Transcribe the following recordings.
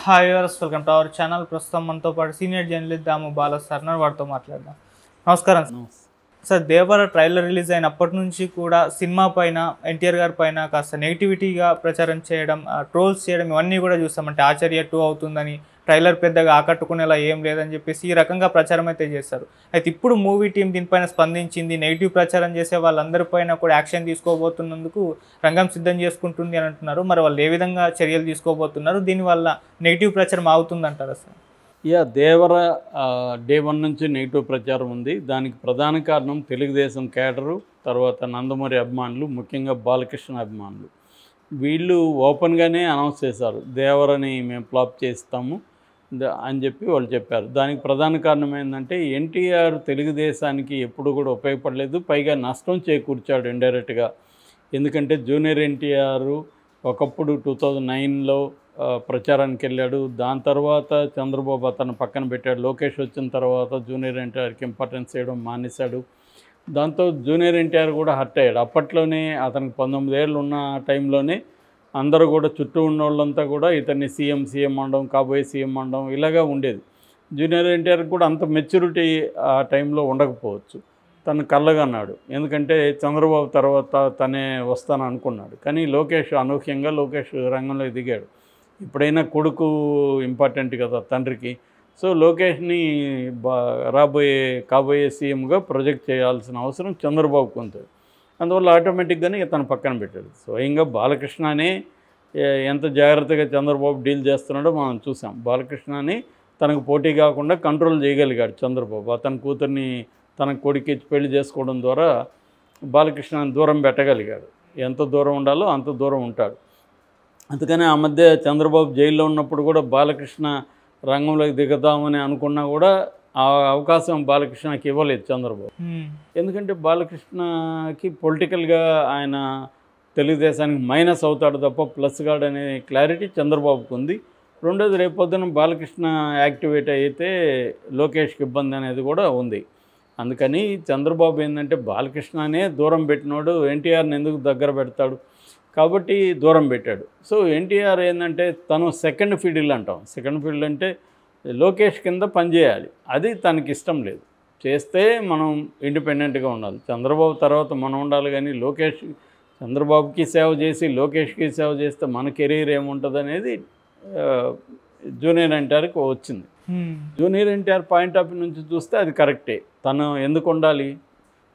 Hi viewers, welcome to our channel. ప్రస్తుతం మనతో పాటు సీనియర్ జర్నలిస్ట్ దాము బాల సార్ ఉన్నారు. వారితో మాట్లాడదాం. నమస్కారం సార్. దేవర ట్రైలర్ రిలీజ్ అయినప్పటి నుంచి కూడా సినిమా పైన, ఎన్టీఆర్ గారి పైన కాస్త నెగిటివిటీగా ప్రచారం చేయడం, ట్రోల్స్ చేయడం ఇవన్నీ కూడా చూస్తామంటే ఆచార్య 2 అవుతుందని, ట్రైలర్ పెద్దగా ఆకట్టుకునేలా ఏం లేదని చెప్పేసి ఈ రకంగా ప్రచారం అయితే చేస్తారు. అయితే ఇప్పుడు మూవీ టీం దీనిపైన స్పందించింది. నెగిటివ్ ప్రచారం చేసే వాళ్ళందరిపైన కూడా యాక్షన్ తీసుకోబోతున్నందుకు రంగం సిద్ధం చేసుకుంటుంది అని అంటున్నారు. మరి వాళ్ళు ఏ విధంగా చర్యలు తీసుకోబోతున్నారు? దీనివల్ల నెగిటివ్ ప్రచారం అవుతుందంటారా సార్? దేవర డే 1 నుంచి నెగిటివ్ ప్రచారం ఉంది. దానికి ప్రధాన కారణం తెలుగుదేశం కేడరు, తర్వాత నందమూరి అభిమానులు, ముఖ్యంగా బాలకృష్ణ అభిమానులు. వీళ్ళు ఓపెన్గానే అనౌన్స్ చేశారు, దేవరని మేము ఫ్లాప్ చేస్తాము అని చెప్పి వాళ్ళు చెప్పారు. దానికి ప్రధాన కారణం ఏంటంటే ఎన్టీఆర్ తెలుగుదేశానికి ఎప్పుడు కూడా ఉపయోగపడలేదు, పైగా నష్టం చేకూర్చాడు ఇండైరెక్ట్గా. ఎందుకంటే జూనియర్ ఎన్టీఆర్ ఒకప్పుడు 2009లో ప్రచారానికి వెళ్ళాడు. దాని తర్వాత చంద్రబాబు అతను పక్కన పెట్టాడు. లోకేష్ వచ్చిన తర్వాత జూనియర్ ఎన్టీఆర్కి ఇంపార్టెన్స్ ఇవ్వడం మానేశాడు. దాంతో జూనియర్ ఎన్టీఆర్ కూడా హర్ట్ అయ్యాడు. అప్పట్లోనే అతనికి 19 ఏళ్ళు ఉన్న టైంలోనే అందరూ కూడా చుట్టూ ఉన్న వాళ్ళంతా కూడా ఇతన్ని సీఎం అనడం, కాబోయే సీఎం అనడం ఇలాగా ఉండేది. జూనియర్ ఎన్టీఆర్కి కూడా అంత మెచ్యూరిటీ ఆ టైంలో ఉండకపోవచ్చు. తను కళ్ళగన్నాడు, ఎందుకంటే చంద్రబాబు తర్వాత తనే వస్తాను అనుకున్నాడు. కానీ అనూహ్యంగా లోకేష్ రంగంలోకి దిగాడు. ఇప్పుడైనా కొడుకు ఇంపార్టెంట్ కదా తండ్రికి. సో లోకేష్ని కాబోయే సీఎంగా ప్రొజెక్ట్ చేయాల్సిన అవసరం చంద్రబాబుకు ఉంది. అందువల్ల ఆటోమేటిక్గానే తను పక్కన పెట్టాడు. స్వయంగా బాలకృష్ణనే ఎంత జాగ్రత్తగా చంద్రబాబు డీల్ చేస్తున్నాడో మనం చూసాం. బాలకృష్ణని తనకు పోటీ కాకుండా కంట్రోల్ చేయగలిగాడు చంద్రబాబు. అతని కూతుర్ని తన కొడుకు పెళ్లి చేసుకోవడం ద్వారా బాలకృష్ణని దూరం పెట్టగలిగాడు. ఎంత దూరం ఉండాలో అంత దూరం ఉంటాడు. అందుకని ఆ మధ్య చంద్రబాబు జైల్లో ఉన్నప్పుడు కూడా బాలకృష్ణ రంగంలోకి దిగుదామని అనుకున్నా కూడా ఆ అవకాశం బాలకృష్ణకి ఇవ్వలేదు చంద్రబాబు. ఎందుకంటే బాలకృష్ణకి పొలిటికల్గా ఆయన తెలుగుదేశానికి మైనస్ అవుతాడు తప్ప ప్లస్ గాడు అనే క్లారిటీ చంద్రబాబుకు ఉంది. రెండోది, రేపొద్దున బాలకృష్ణ యాక్టివేట్ అయితే లోకేష్కి ఇబ్బంది అనేది కూడా ఉంది. అందుకని చంద్రబాబు ఏంటంటే బాలకృష్ణనే దూరం పెట్టినోడు ఎన్టీఆర్ని ఎందుకు దగ్గర పెడతాడు కాబట్టి దూరం పెట్టాడు. సో ఎన్టీఆర్ ఏంటంటే తను సెకండ్ ఫీల్డ్ అంటాం. సెకండ్ ఫీల్డ్ అంటే లోకేష్ కింద పనిచేయాలి. అది తనకి ఇష్టం లేదు. చేస్తే మనం ఇండిపెండెంట్గా ఉండాలి. చంద్రబాబు తర్వాత మనం ఉండాలి. కానీ చంద్రబాబుకి సేవ చేసి లోకేష్కి సేవ చేస్తే మన కెరీర్ ఏముంటుంది అనేది జూనియర్ ఎన్టీఆర్కి వచ్చింది. Junior NTR point of view నుంచి చూస్తే అది కరెక్టే. తను ఎందుకు ఉండాలి?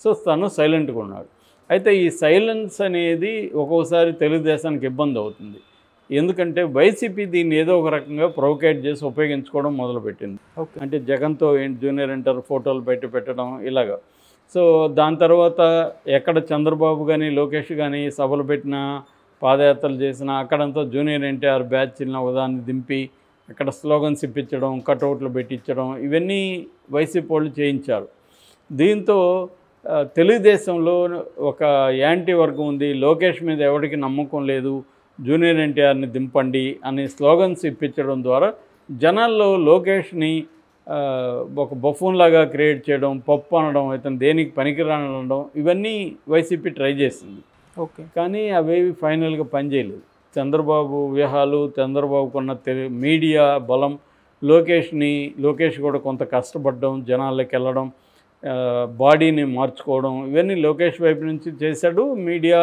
సో తను సైలెంట్గా ఉన్నాడు. అయితే ఈ సైలెన్స్ అనేది ఒక్కోసారి తెలుగుదేశానికి ఇబ్బంది అవుతుంది. ఎందుకంటే వైసీపీ దీన్ని ఏదో ఒక రకంగా ప్రొవోకేట్ చేసి ఉపయోగించుకోవడం మొదలుపెట్టింది. అంటే జగన్తో జూనియర్ ఎన్టీఆర్ ఫోటోలు పెట్టడం ఇలాగా. సో దాని తర్వాత ఎక్కడ చంద్రబాబు కానీ లోకేష్ కానీ సభలు పెట్టినా, పాదయాత్రలు చేసినా అక్కడంతా జూనియర్ ఎన్టీఆర్ బ్యాచ్ని ఒకదాన్ని దింపి అక్కడ స్లోగన్స్ ఇప్పించడం, కటౌట్లు పెట్టించడం ఇవన్నీ వైసీపీ వాళ్ళు చేయించారు. దీంతో తెలుగుదేశంలో ఒక యాంటీ వర్గం ఉంది. లోకేష్ మీద ఎవరికి నమ్మకం లేదు, జూనియర్ ఎన్టీఆర్ని దింపండి అనే స్లోగన్స్ ఇప్పించడం ద్వారా జనాల్లో లోకేష్ని ఒక బఫూన్ లాగా క్రియేట్ చేయడం, పప్పు అనడం, ఇతను దేనికి పనికిరానడం ఇవన్నీ వైసీపీ ట్రై చేసింది. కానీ అవేవి ఫైనల్గా పనిచేయలేదు. చంద్రబాబు వ్యూహాలు, చంద్రబాబుకున్న మీడియా బలం, లోకేష్ కూడా కొంత కష్టపడడం, జనాల్లోకి వెళ్ళడం, బాడీని మార్చుకోవడం ఇవన్నీ లోకేష్ వైపు నుంచి చేశాడు. మీడియా,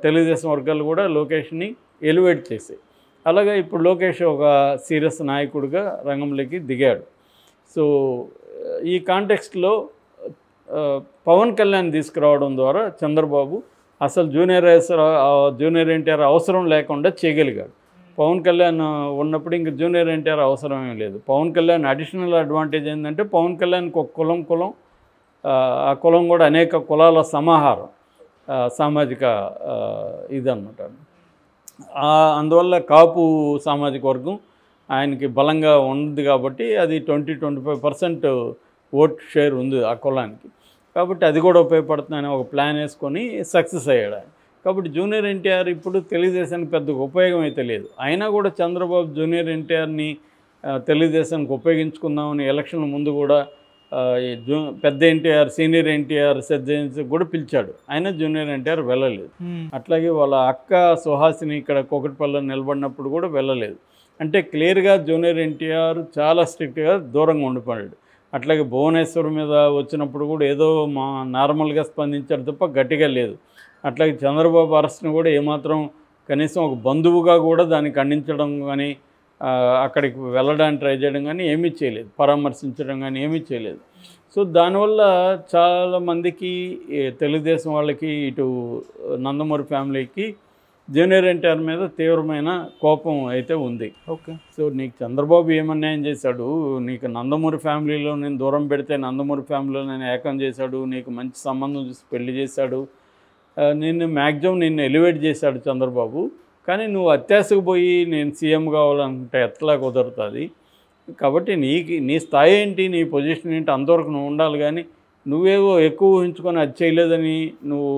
తెలుగుదేశం వర్గాలు కూడా లోకేష్ని ఎలివేట్ చేశాయి. అలాగే ఇప్పుడు లోకేష్ ఒక సీరియస్ నాయకుడిగా రంగంలోకి దిగాడు. సో ఈ కాంటెక్స్ట్లో పవన్ కళ్యాణ్ తీసుకురావడం ద్వారా చంద్రబాబు అసలు జూనియర్ ఎన్టీఆర్ అవసరం లేకుండా చేయగలిగాడు. పవన్ కళ్యాణ్ ఉన్నప్పుడు ఇంక జూనియర్ ఎన్టీఆర్ అవసరమేం లేదు. పవన్ కళ్యాణ్ అడిషనల్ అడ్వాంటేజ్ ఏంటంటే పవన్ కళ్యాణ్కి ఒక కులం, ఆ కులం కూడా అనేక కులాల సమాహారం, సామాజిక ఇదన్నమాట. అందువల్ల కాపు సామాజిక వర్గం ఆయనకి బలంగా ఉంది కాబట్టి అది 20-25% ఓట్ షేర్ ఉంది ఆ కులానికి. కాబట్టి అది కూడా ఉపయోగపడుతుందని ఒక ప్లాన్ వేసుకొని సక్సెస్ అయ్యాడు ఆయన. కాబట్టి జూనియర్ ఎన్టీఆర్ ఇప్పుడు తెలుగుదేశానికి పెద్ద ఉపయోగం అయితే లేదు. అయినా కూడా చంద్రబాబు జూనియర్ ఎన్టీఆర్ని తెలుగుదేశానికి ఉపయోగించుకుందామని ఎలక్షన్ ముందు కూడా పెద్ద ఎన్టీఆర్, సీనియర్ ఎన్టీఆర్ సజ్జన్స్ కూడా పిలిచాడు. అయినా జూనియర్ ఎన్టీఆర్ వెళ్ళలేదు. అట్లాగే వాళ్ళ అక్క సుహాసిని ఇక్కడ కూకట్పల్లిలో నిలబడినప్పుడు కూడా వెళ్ళలేదు. అంటే క్లియర్గా జూనియర్ ఎన్టీఆర్ చాలా స్ట్రిక్ట్గా దూరంగా ఉండిపోయాడు. అట్లాగే భువనేశ్వర్ మీద వచ్చినప్పుడు కూడా ఏదో నార్మల్గా స్పందించారు తప్ప గట్టిగా లేదు. అట్లాగే చంద్రబాబు అరెస్ట్ని కూడా ఏమాత్రం కనీసం ఒక బంధువుగా కూడా దాన్ని ఖండించడం కానీ అక్కడికి వెళ్ళడానికి ట్రై చేయడం కానీ ఏమీ చేయలేదు, పరామర్శించడం కానీ ఏమీ చేయలేదు. సో దానివల్ల చాలామందికి తెలుగుదేశం వాళ్ళకి ఇటు నందమూరి ఫ్యామిలీకి జూనియర్ ఎన్టీఆర్ మీద తీవ్రమైన కోపం అయితే ఉంది. ఓకే. సో నీకు చంద్రబాబు ఏమన్యాయం చేశాడు, నీకు నందమూరి ఫ్యామిలీలో నేను దూరం పెడితే నందమూరి ఫ్యామిలీలో నేను ఏకం చేశాడు, నీకు మంచి సంబంధం చూసి పెళ్లి చేశాడు, నిన్ను ఎలివేట్ చేశాడు చంద్రబాబు. కానీ నువ్వు అత్యాశకు పోయి నేను సీఎం కావాలనుకుంటే ఎట్లా కుదురుతుంది? కాబట్టి నీ స్థాయి ఏంటి, నీ పొజిషన్ ఏంటి, అంతవరకు నువ్వు ఉండాలి. కానీ నువ్వేవో ఎక్కువ ఊహించుకొని అది చేయలేదని నువ్వు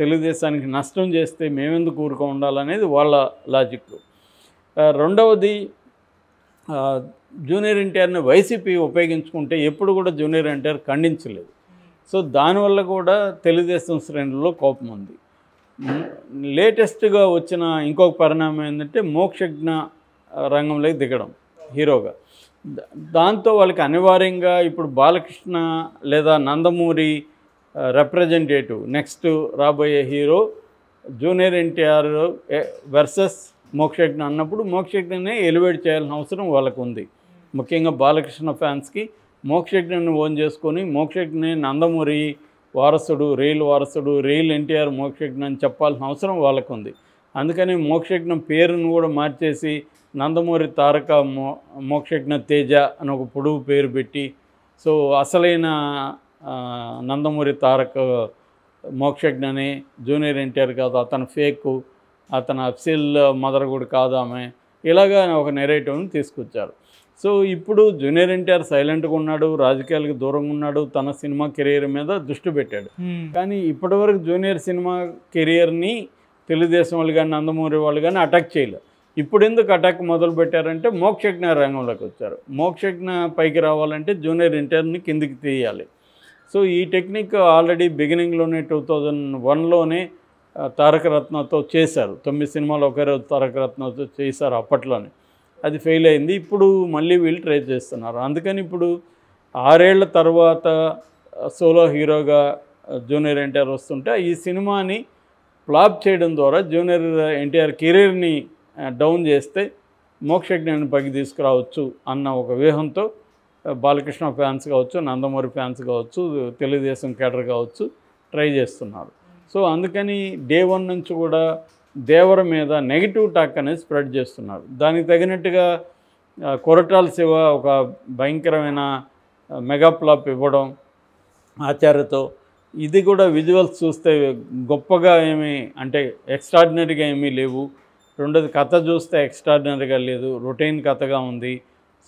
తెలుగుదేశానికి నష్టం చేస్తే మేమెందుకు ఊరుకో ఉండాలనేది వాళ్ళ లాజిక్. రెండవది, జూనియర్ ఎన్టీఆర్ని వైసీపీ ఉపయోగించుకుంటే ఎప్పుడు కూడా జూనియర్ ఎన్టీఆర్ ఖండించలేదు. సో దానివల్ల కూడా తెలుగుదేశం శ్రేణుల్లో కోపం ఉంది. లేటెస్ట్గా వచ్చిన ఇంకొక పరిణామం ఏంటంటే మోక్షజ్ఞ రంగంలోకి దిగడం హీరోగా. దాంతో వాళ్ళకి అనివార్యంగా ఇప్పుడు బాలకృష్ణ లేదా నందమూరి రిప్రజెంటేటివ్ నెక్స్ట్ రాబోయే hero junior NTR versus Mokshagna అన్నప్పుడు మోక్షజ్ఞనే ఎలివేట్ చేయాల్సిన అవసరం వాళ్ళకు ఉంది. ముఖ్యంగా బాలకృష్ణ ఫ్యాన్స్కి మోక్షజ్ఞని ఓన్ చేసుకొని మోక్షజ్ఞని నందమూరి వారసుడు, రియల్ ఎన్టీఆర్ మోక్షజ్ఞ అని చెప్పాల్సిన అవసరం వాళ్ళకు ఉంది. అందుకని మోక్షజ్ఞ పేరును కూడా మార్చేసి నందమూరి తారక మోక్షజ్ఞ తేజ అని ఒక పొడుగు పేరు పెట్టి, సో అసలైన నందమూరి తారక మోక్షజ్ఞని జూనియర్ ఎన్టీఆర్ కాదు, అతను ఫేకు, అతను అఫ్సిల్ మదర్ కూడా కాదు ఆమె, ఇలాగా ఒక నెరేటివ్ని తీసుకొచ్చారు. సో ఇప్పుడు జూనియర్ ఎన్టీఆర్ సైలెంట్గా ఉన్నాడు, రాజకీయాలకు దూరంగా ఉన్నాడు, తన సినిమా కెరీర్ మీద దృష్టి పెట్టాడు. కానీ ఇప్పటివరకు జూనియర్ సినిమా కెరియర్ని తెలుగుదేశం వాళ్ళు కానీ నందమూరి వాళ్ళు కానీ అటాక్ చేయలేదు. ఇప్పుడు ఎందుకు అటాక్ మొదలు పెట్టారంటే మోక్షజ్ఞ రంగంలోకి వచ్చారు. మోక్షజ్ఞ పైకి రావాలంటే జూనియర్ ఎన్టీఆర్ని కిందికి తీయాలి. సో ఈ టెక్నిక్ ఆల్రెడీ బిగినింగ్లోనే 2001లోనే తారక రత్నతో చేశారు. 9 సినిమాలు ఒకే రోజు తారక రత్నతో చేశారు అప్పట్లోనే. అది ఫెయిల్ అయింది. ఇప్పుడు మళ్ళీ వీళ్ళు ట్రై చేస్తున్నారు. అందుకని ఇప్పుడు 6 ఏళ్ల తర్వాత సోలో హీరోగా జూనియర్ ఎన్టీఆర్ వస్తుంటే ఈ సినిమాని ఫ్లాప్ చేయడం ద్వారా జూనియర్ ఎన్టీఆర్ కెరీర్ని డౌన్ చేస్తే మోక్షజ్ఞాన్ని పైకి తీసుకురావచ్చు అన్న ఒక వ్యూహంతో బాలకృష్ణ ఫ్యాన్స్ కావచ్చు, నందమూరి ఫ్యాన్స్ కావచ్చు, తెలుగుదేశం కేడర్ కావచ్చు ట్రై చేస్తున్నారు. సో అందుకని డే 1 నుంచి కూడా దేవర మీద నెగిటివ్ టాక్ అనేది స్ప్రెడ్ చేస్తున్నారు. దానికి తగినట్టుగా కొరటాల శివ ఒక భయంకరమైన మెగా ఫ్లాప్ ఇవ్వడం ఆచార్యతో, ఇది కూడా విజువల్స్ చూస్తే గొప్పగా ఏమీ అంటే ఎక్స్ట్రాడినరీగా ఏమీ లేవు. రెండోది కథ చూస్తే ఎక్స్ట్రాడినరీగా లేదు, రొటీన్ కథగా ఉంది.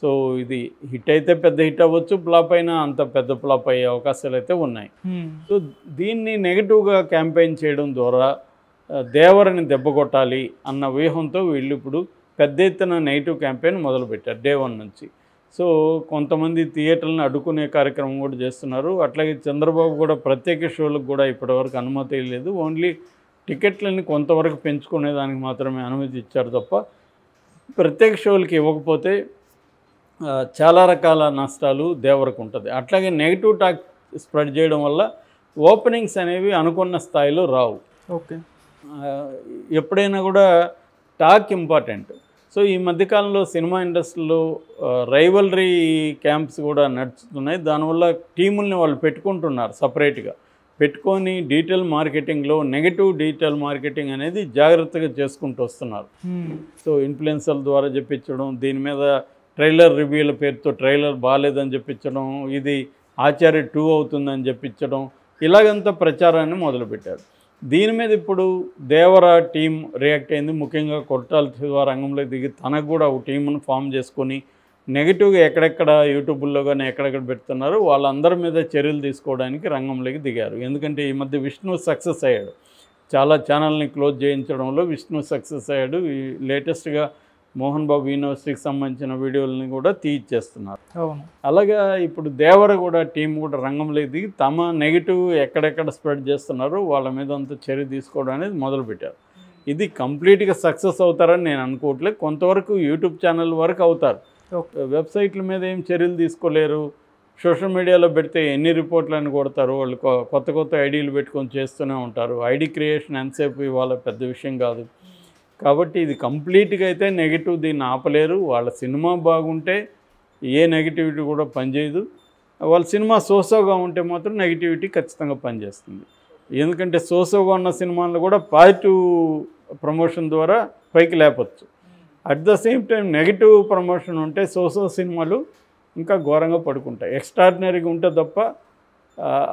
సో ఇది హిట్ అయితే పెద్ద హిట్ అవ్వచ్చు, ఫ్లాప్ అయినా అంత పెద్ద ఫ్లాప్ అయ్యే అవకాశాలు అయితే ఉన్నాయి. సో దీన్ని నెగిటివ్గా క్యాంపెయిన్ చేయడం ద్వారా దేవరని దెబ్బ కొట్టాలి అన్న వ్యూహంతో వీళ్ళు ఇప్పుడు పెద్ద ఎత్తున నెగిటివ్ క్యాంపెయిన్ మొదలుపెట్టారు డే 1 నుంచి. సో కొంతమంది థియేటర్లను అడ్డుకునే కార్యక్రమం కూడా చేస్తున్నారు. అట్లాగే చంద్రబాబు కూడా ప్రత్యేక షోలకు కూడా ఇప్పటివరకు అనుమతి లేదు. ఓన్లీ టికెట్లని కొంతవరకు పెంచుకునేదానికి మాత్రమే అనుమతి ఇచ్చారు తప్ప ప్రత్యేక షోలకి ఇవ్వకపోతే చాలా రకాల నష్టాలు దేవరకు ఉంటుంది. అట్లాగే నెగిటివ్ టాక్ స్ప్రెడ్ చేయడం వల్ల ఓపెనింగ్స్ అనేవి అనుకున్న స్థాయిలో రావు. ఓకే. ఎప్పుడైనా కూడా టాక్ ఇంపార్టెంట్. సో ఈ మధ్యకాలంలో సినిమా ఇండస్ట్రీలో రైవలరీ క్యాంప్స్ కూడా నడుస్తున్నాయి. దానివల్ల టీముల్ని వాళ్ళు పెట్టుకుంటున్నారు, సపరేట్గా పెట్టుకొని డీటెయిల్ మార్కెటింగ్లో నెగిటివ్ డీటెయిల్ మార్కెటింగ్ అనేది జాగ్రత్తగా చేసుకుంటూ వస్తున్నారు. సో ఇన్ఫ్లుయెన్సర్ల ద్వారా చెప్పించడం, దీని మీద ట్రైలర్ రివ్యూల పేరుతో ట్రైలర్ బాగాలేదని చెప్పించడం, ఇది ఆచార్య 2 అవుతుందని చెప్పించడం, ఇలాగంతా ప్రచారాన్ని మొదలుపెట్టారు. దీని మీద ఇప్పుడు దేవర టీం రియాక్ట్ అయింది. ముఖ్యంగా కొరటాల శివ రంగంలో దిగి తనకు కూడా ఒక టీంను ఫామ్ చేసుకొని నెగిటివ్గా ఎక్కడెక్కడ యూట్యూబ్లో కానీ ఎక్కడెక్కడ పెడుతున్నారో వాళ్ళందరి మీద చర్యలు తీసుకోవడానికి రంగంలోకి దిగారు. ఎందుకంటే ఈ మధ్య విష్ణు సక్సెస్ అయ్యాడు, చాలా ఛానల్ని క్లోజ్ చేయించడంలో విష్ణు సక్సెస్ అయ్యాడు. ఈ లేటెస్ట్గా మోహన్ బాబు యూనివర్సిటీకి సంబంధించిన వీడియోలని కూడా తీయిచ్చేస్తున్నారు. అలాగా ఇప్పుడు దేవర కూడా టీం కూడా రంగంలోకి దిగి తమ నెగిటివ్ ఎక్కడెక్కడ స్ప్రెడ్ చేస్తున్నారో వాళ్ళ మీద అంత చర్య తీసుకోవడం అనేది మొదలుపెట్టారు. ఇది కంప్లీట్గా సక్సెస్ అవుతారని నేను అనుకోవట్లేదు. కొంతవరకు యూట్యూబ్ ఛానల్ వరకు అవుతారు. వెబ్సైట్ల మీద ఏం చర్యలు తీసుకోలేరు. సోషల్ మీడియాలో పెడితే ఎన్ని రిపోర్ట్లు అని కొడతారు. వాళ్ళు కొత్త కొత్త ఐడీలు పెట్టుకొని చేస్తూనే ఉంటారు. ఐడి క్రియేషన్ ఎంతసేపు ఇవాళ పెద్ద విషయం కాదు. కాబట్టి ఇది కంప్లీట్గా అయితే నెగిటివ్, దీన్ని ఆపలేరు. వాళ్ళ సినిమా బాగుంటే ఏ నెగిటివిటీ కూడా పనిచేయదు. వాళ్ళ సినిమా సోసోగా ఉంటే మాత్రం నెగిటివిటీ ఖచ్చితంగా పనిచేస్తుంది. ఎందుకంటే సోసోగా ఉన్న సినిమాలను కూడా పాజిటివ్ ప్రమోషన్ ద్వారా పైకి లేపచ్చు. At the same time negative promotion ఉంటే సోసో సినిమాలు ఇంకా ఘోరంగా పడుకుంటాయి. ఎక్స్ట్రాడినరీగా ఉంటే తప్ప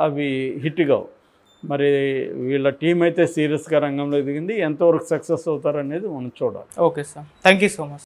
అవి హిట్ కావు. మరి వీళ్ళ టీం అయితే సీరియస్గా రంగంలో దిగింది. ఎంతవరకు సక్సెస్ అవుతారనేది మనం చూడాలి. Okay sir, thank you so much.